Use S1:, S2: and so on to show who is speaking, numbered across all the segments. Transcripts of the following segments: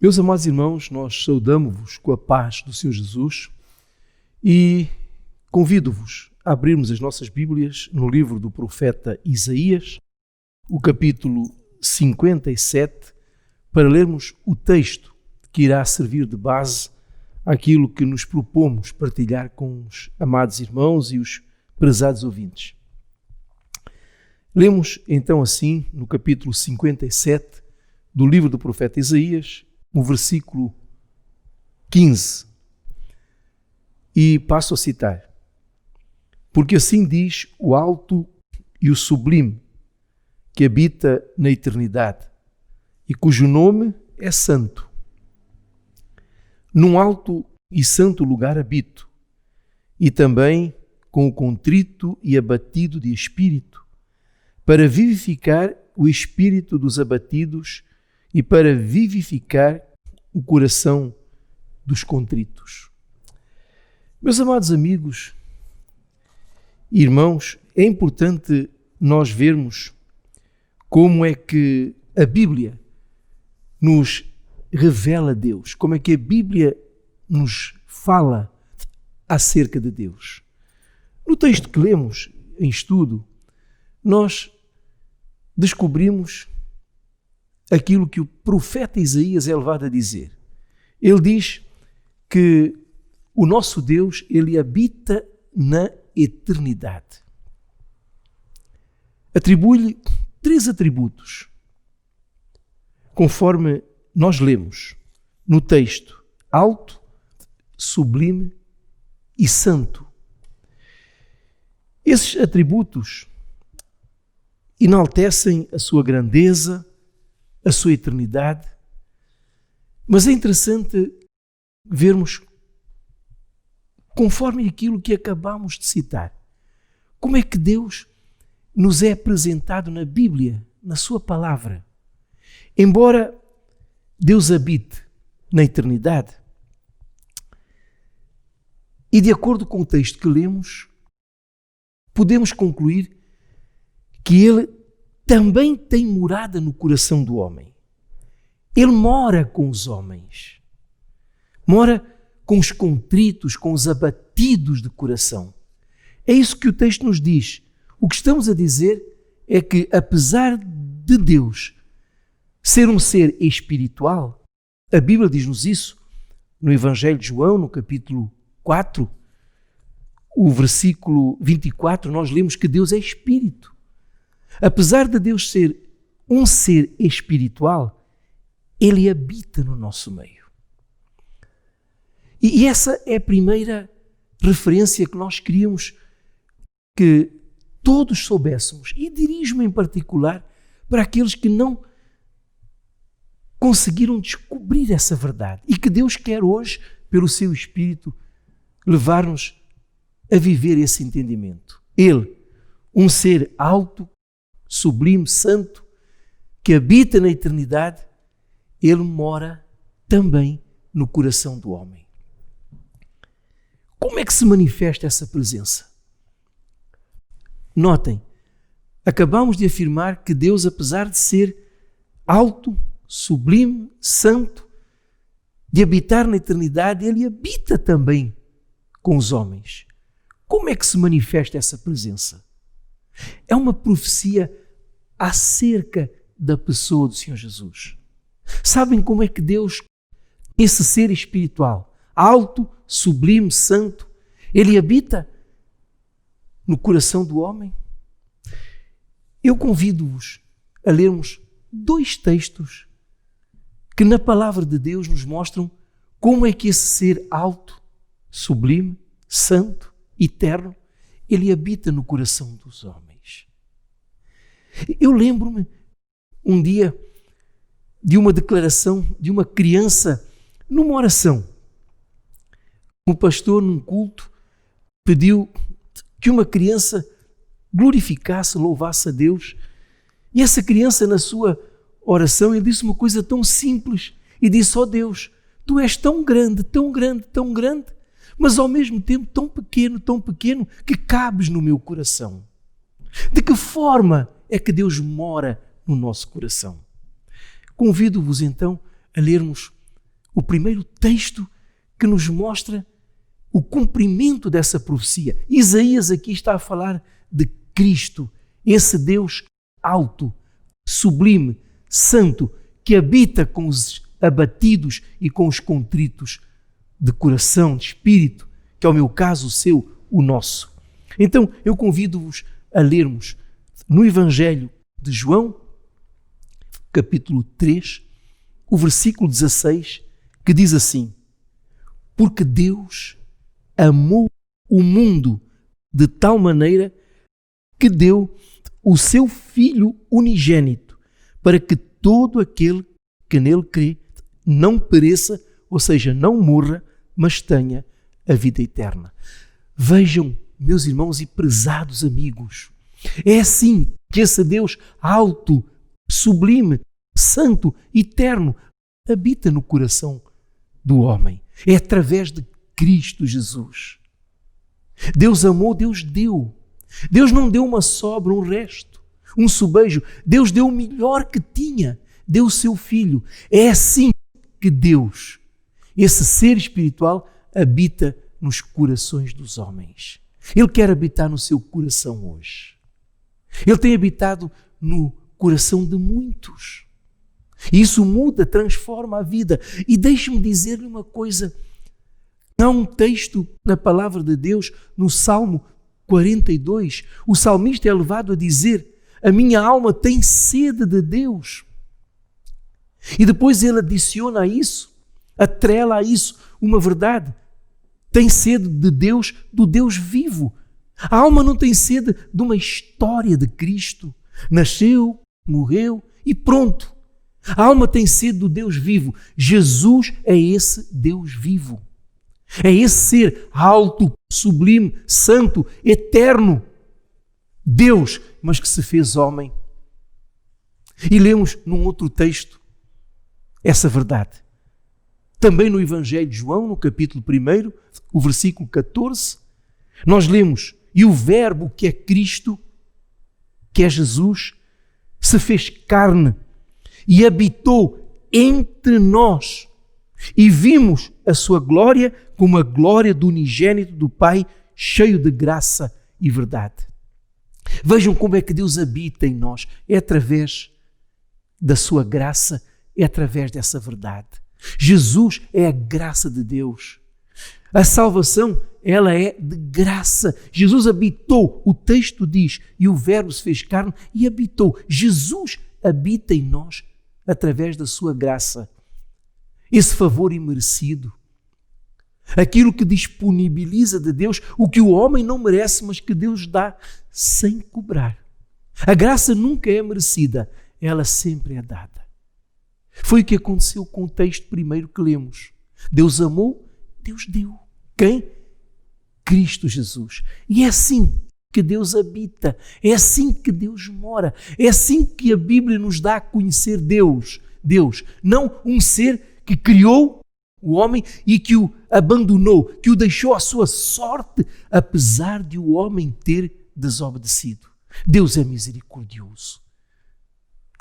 S1: Meus amados irmãos, nós saudamos-vos com a paz do Senhor Jesus e convido-vos a abrirmos as nossas Bíblias no livro do profeta Isaías, o capítulo 57, para lermos o texto que irá servir de base àquilo que nos propomos partilhar com os amados irmãos e os prezados ouvintes. Lemos então assim, no capítulo 57 do livro do profeta Isaías, o versículo 15, e passo a citar: porque assim diz o alto e o sublime, que habita na eternidade, e cujo nome é santo. Num alto e santo lugar habito, e também com o contrito e abatido de espírito, para vivificar o espírito dos abatidos e para vivificar o coração dos contritos. Meus amados amigos e irmãos, é importante nós vermos como é que a Bíblia nos revela Deus, como é que a Bíblia nos fala acerca de Deus. No texto que lemos em estudo, nós descobrimos aquilo que o profeta Isaías é levado a dizer. Ele diz que o nosso Deus, ele habita na eternidade. Atribui-lhe 3 atributos, conforme nós lemos no texto: alto, sublime e santo. Esses atributos enaltecem a sua grandeza, a sua eternidade, mas é interessante vermos, conforme aquilo que acabamos de citar, como é que Deus nos é apresentado na Bíblia, na sua palavra. Embora Deus habite na eternidade, e de acordo com o texto que lemos, podemos concluir que Ele também tem morada no coração do homem. Ele mora com os homens. Mora com os contritos, com os abatidos de coração. É isso que o texto nos diz. O que estamos a dizer é que, apesar de Deus ser um ser espiritual, a Bíblia diz-nos isso no Evangelho de João, no capítulo 4, o versículo 24, nós lemos que Deus é espírito. Apesar de Deus ser um ser espiritual, Ele habita no nosso meio. E essa é a primeira referência que nós queríamos que todos soubéssemos, e dirijo-me em particular para aqueles que não conseguiram descobrir essa verdade e que Deus quer hoje, pelo seu Espírito, levar-nos a viver esse entendimento. Ele, um ser alto, sublime, santo, que habita na eternidade, Ele mora também no coração do homem. Como é que se manifesta essa presença? Notem, acabamos de afirmar que Deus, apesar de ser alto, sublime, santo, de habitar na eternidade, Ele habita também com os homens. Como é que se manifesta essa presença? É uma profecia acerca da pessoa do Senhor Jesus. Sabem como é que Deus, esse ser espiritual, alto, sublime, santo, Ele habita no coração do homem? Eu convido-vos a lermos 2 textos que na palavra de Deus nos mostram como é que esse ser alto, sublime, santo, eterno, Ele habita no coração dos homens. Eu lembro-me um dia de uma declaração de uma criança numa oração. O pastor, num culto, pediu que uma criança glorificasse, louvasse a Deus. E essa criança, na sua oração, ele disse uma coisa tão simples e disse: ó Deus, Tu és tão grande, tão grande, tão grande, mas ao mesmo tempo tão pequeno, que cabes no meu coração. De que forma é que Deus mora no nosso coração? Convido-vos então a lermos o primeiro texto que nos mostra o cumprimento dessa profecia. Isaías aqui está a falar de Cristo, esse Deus alto, sublime, santo, que habita com os abatidos e com os contritos de coração, de espírito, que é o meu caso, o seu, o nosso. Então, eu convido-vos a lermos no Evangelho de João, capítulo 3, o versículo 16, que diz assim: porque Deus amou o mundo de tal maneira que deu o seu Filho unigênito, para que todo aquele que nele crê não pereça, ou seja, não morra, mas tenha a vida eterna. Vejam, meus irmãos e prezados amigos, é assim que esse Deus alto, sublime, santo, eterno, habita no coração do homem. É através de Cristo Jesus. Deus amou, Deus deu. Deus não deu uma sobra, um resto, um sobejo. Deus deu o melhor que tinha. Deu o seu Filho. É assim que Deus, esse ser espiritual, habita nos corações dos homens. Ele quer habitar no seu coração hoje. Ele tem habitado no coração de muitos. E isso muda, transforma a vida. E deixe-me dizer-lhe uma coisa. Há um texto na palavra de Deus, no Salmo 42, o salmista é levado a dizer: a minha alma tem sede de Deus. E depois ele adiciona a isso, atrela a isso uma verdade. Tem sede de Deus, do Deus vivo. A alma não tem sede de uma história de Cristo. Nasceu, morreu e pronto. A alma tem sede do Deus vivo. Jesus é esse Deus vivo. É esse ser alto, sublime, santo, eterno. Deus, mas que se fez homem. E lemos num outro texto essa verdade. Também no Evangelho de João, no capítulo 1, o versículo 14, nós lemos: e o Verbo, que é Cristo, que é Jesus, se fez carne e habitou entre nós, e vimos a sua glória como a glória do unigênito do Pai, cheio de graça e verdade. Vejam como é que Deus habita em nós. É através da sua graça, é através dessa verdade. Jesus é a graça de Deus. A salvação, ela é de graça. Jesus habitou, o texto diz, e o Verbo se fez carne e habitou. Jesus habita em nós através da sua graça. Esse favor imerecido, aquilo que disponibiliza de Deus, o que o homem não merece, mas que Deus dá sem cobrar. A graça nunca é merecida, ela sempre é dada. Foi o que aconteceu com o texto primeiro que lemos. Deus amou, Deus deu. Quem? Cristo Jesus. E é assim que Deus habita, é assim que Deus mora, é assim que a Bíblia nos dá a conhecer Deus. Deus, não um ser que criou o homem e que o abandonou, que o deixou à sua sorte, apesar de o homem ter desobedecido. Deus é misericordioso.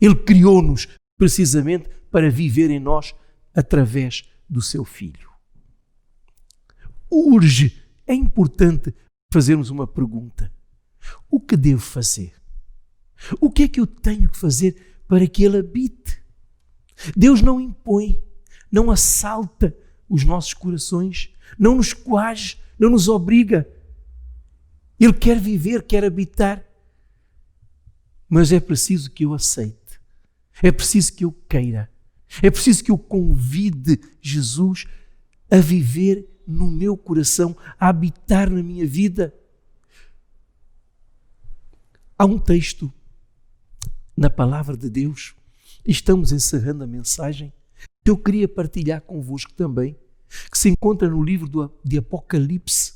S1: Ele criou-nos precisamente para viver em nós através do seu Filho. Urge, é importante fazermos uma pergunta. O que devo fazer? O que é que eu tenho que fazer para que Ele habite? Deus não impõe, não assalta os nossos corações, não nos coage, não nos obriga. Ele quer viver, quer habitar. Mas é preciso que eu aceite. É preciso que eu queira. É preciso que eu convide Jesus a viver no meu coração, a habitar na minha vida. Há um texto na palavra de Deus, estamos encerrando a mensagem, que eu queria partilhar convosco também, que se encontra no livro de Apocalipse,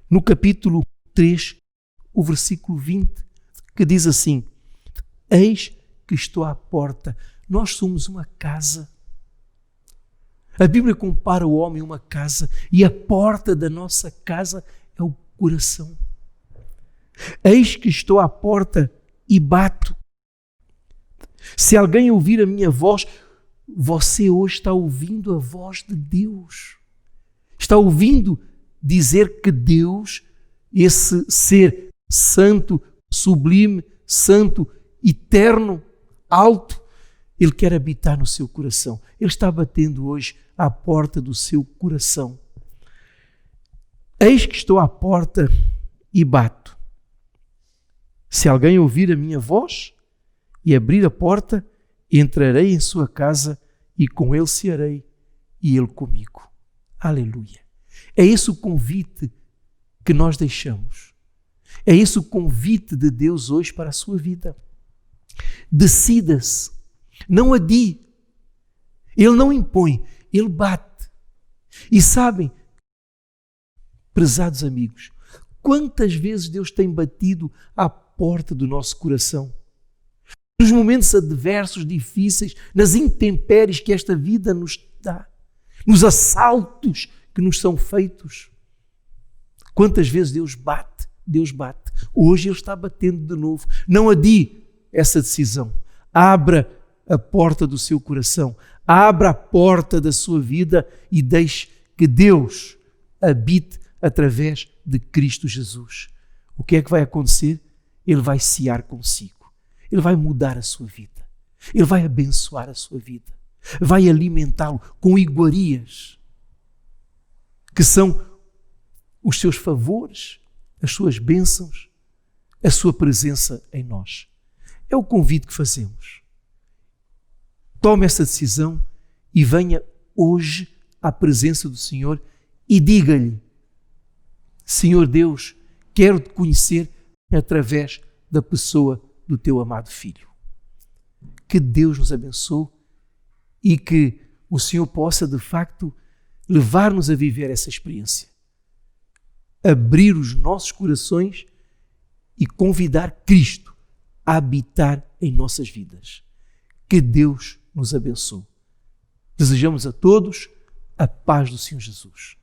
S1: no capítulo 3, o versículo 20, que diz assim: eis que estou à porta. Nós somos uma casa. A Bíblia compara o homem a uma casa e a porta da nossa casa é o coração. Eis que estou à porta e bato. Se alguém ouvir a minha voz, você hoje está ouvindo a voz de Deus. Está ouvindo dizer que Deus, esse ser santo, sublime, santo, eterno, alto, Ele quer habitar no seu coração. Ele está batendo hoje à porta do seu coração. Eis que estou à porta e bato. Se alguém ouvir a minha voz e abrir a porta, entrarei em sua casa e com ele cearei e ele comigo. Aleluia. É esse o convite que nós deixamos. É esse o convite de Deus hoje para a sua vida. Decida-se. Não adie. Ele não impõe, Ele bate. E sabem, prezados amigos, quantas vezes Deus tem batido à porta do nosso coração? Nos momentos adversos, difíceis, nas intempéries que esta vida nos dá, nos assaltos que nos são feitos. Quantas vezes Deus bate, Deus bate. Hoje Ele está batendo de novo. Não adie essa decisão. Abra a porta do seu coração. Abra a porta da sua vida e deixe que Deus habite através de Cristo Jesus. O que é que vai acontecer? Ele vai cear consigo. Ele vai mudar a sua vida. Ele vai abençoar a sua vida. Vai alimentá-lo com iguarias, que são os seus favores, as suas bênçãos, a sua presença em nós. É o convite que fazemos. Tome essa decisão e venha hoje à presença do Senhor e diga-lhe: Senhor Deus, quero te conhecer através da pessoa do teu amado Filho. Que Deus nos abençoe e que o Senhor possa, de facto, levar-nos a viver essa experiência. Abrir os nossos corações e convidar Cristo a habitar em nossas vidas. Que Deus nos abençoe. Desejamos a todos a paz do Senhor Jesus.